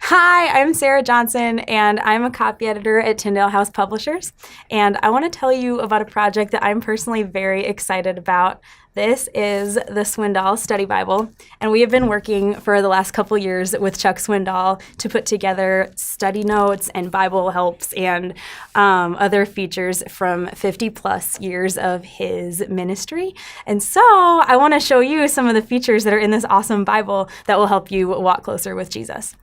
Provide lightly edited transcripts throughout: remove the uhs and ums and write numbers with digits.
Hi, I'm Sarah Johnson, and I'm a copy editor at Tyndale House Publishers. And I want to tell you about a project that I'm personally very excited about. This is the Swindoll Study Bible, and we have been working for the last couple years with Chuck Swindoll to put together study notes and Bible helps and other features from 50 plus years of his ministry. And so I want to show you some of the features that are in this awesome Bible that will help you walk closer with Jesus.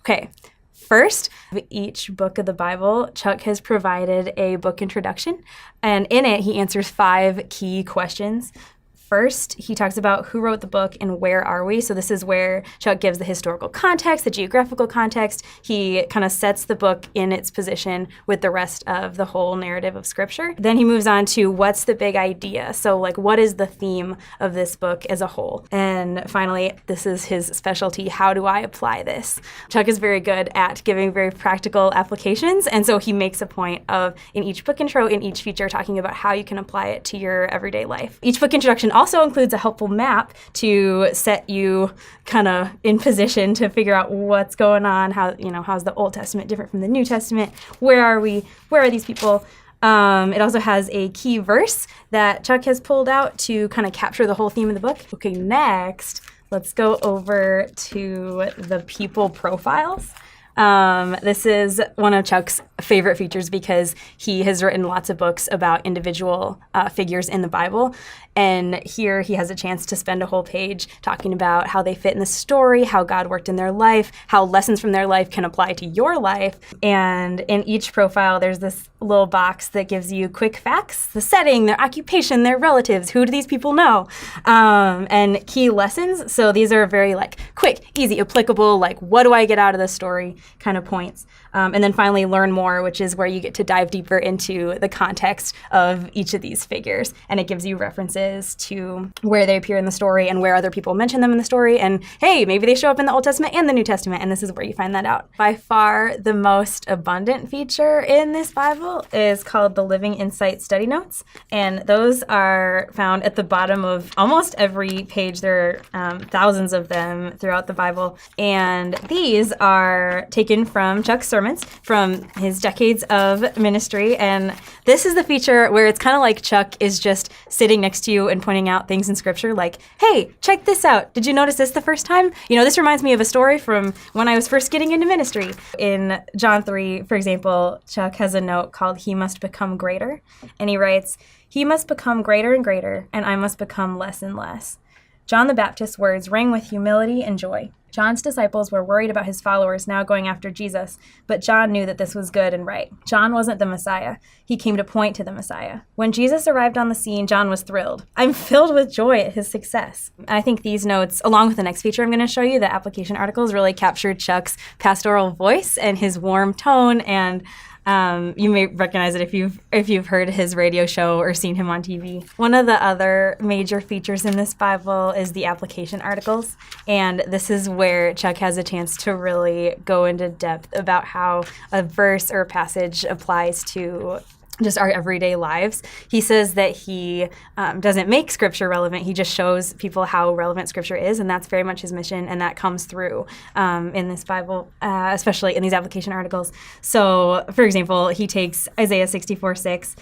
Okay, first, each book of the Bible, Chuck has provided a book introduction, and in it, he answers 5 key questions. First, he talks about who wrote the book and where are we. So this is where Chuck gives the historical context, the geographical context. He kind of sets the book in its position with the rest of the whole narrative of Scripture. Then he moves on to what's the big idea. So like, what is the theme of this book as a whole? And finally, this is his specialty. How do I apply this? Chuck is very good at giving very practical applications. And so he makes a point of, in each book intro, in each feature, talking about how you can apply it to your everyday life. Each book introduction also includes a helpful map to set you kind of in position to figure out what's going on, how's the Old Testament different from the New Testament, where are we, where are these people. It also has a key verse that Chuck has pulled out to kind of capture the whole theme of the book. Okay, next, let's go over to the people profiles. This is one of Chuck's favorite features because he has written lots of books about individual figures in the Bible. And here he has a chance to spend a whole page talking about how they fit in the story, how God worked in their life, how lessons from their life can apply to your life. And in each profile, there's this little box that gives you quick facts, the setting, their occupation, their relatives, who do these people know, and key lessons. So these are very quick, easy, applicable, what do I get out of the story kind of points. And then finally, learn more, which is where you get to dive deeper into the context of each of these figures. And it gives you references to where they appear in the story and where other people mention them in the story. And hey, maybe they show up in the Old Testament and the New Testament. And this is where you find that out. By far, the most abundant feature in this Bible is called the Living Insight Study Notes. And those are found at the bottom of almost every page. There are thousands of them throughout the Bible. And these are taken from Chuck's sermons from his decades of ministry. And this is the feature where it's kind of like Chuck is just sitting next to you and pointing out things in Scripture like, hey, check this out. Did you notice this the first time? This reminds me of a story from when I was first getting into ministry. In John 3, for example, Chuck has a note called He Must Become Greater. And he writes, He must become greater and greater, and I must become less and less. John the Baptist's words rang with humility and joy. John's disciples were worried about his followers now going after Jesus, but John knew that this was good and right. John wasn't the Messiah. He came to point to the Messiah. When Jesus arrived on the scene, John was thrilled. I'm filled with joy at his success. And I think these notes, along with the next feature I'm going to show you, the application articles, really captured Chuck's pastoral voice and his warm tone, and you may recognize it if you've heard his radio show or seen him on TV. One of the other major features in this Bible is the application articles, and this is where Chuck has a chance to really go into depth about how a verse or a passage applies to just our everyday lives. He says that he doesn't make Scripture relevant. He just shows people how relevant Scripture is, and that's very much his mission, and that comes through in this Bible, especially in these application articles. So, for example, he takes Isaiah 64:6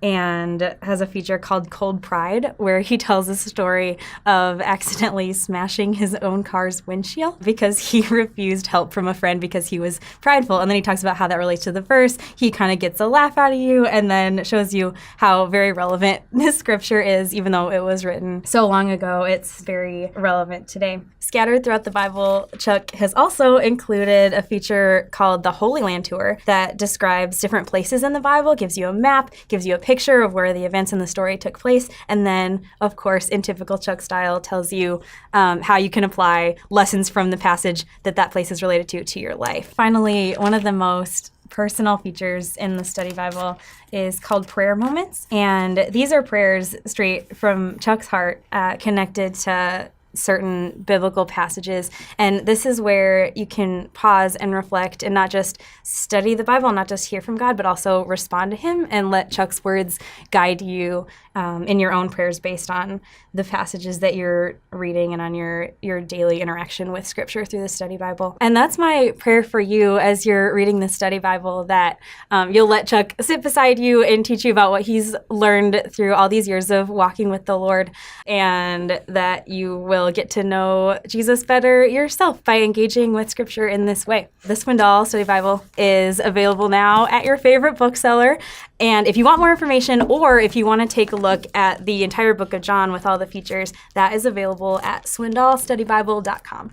and has a feature called Cold Pride, where he tells a story of accidentally smashing his own car's windshield because he refused help from a friend because he was prideful. And then he talks about how that relates to the verse. He kind of gets a laugh out of you and then shows you how very relevant this Scripture is, even though it was written so long ago. It's very relevant today. Scattered throughout the Bible, Chuck has also included a feature called the Holy Land Tour that describes different places in the Bible, gives you a map, gives you a picture of where the events in the story took place, and then, of course, in typical Chuck style, tells you how you can apply lessons from the passage that place is related to your life. Finally, one of the most personal features in the study Bible is called prayer moments, and these are prayers straight from Chuck's heart, connected to certain biblical passages. And this is where you can pause and reflect and not just study the Bible, not just hear from God, but also respond to him and let Chuck's words guide you in your own prayers based on the passages that you're reading and on your daily interaction with Scripture through the study Bible. And that's my prayer for you as you're reading the study Bible, that you'll let Chuck sit beside you and teach you about what he's learned through all these years of walking with the Lord, and that you will get to know Jesus better yourself by engaging with Scripture in this way. The Swindoll Study Bible is available now at your favorite bookseller. And if you want more information, or if you want to take a look at the entire book of John with all the features, that is available at swindollstudybible.com.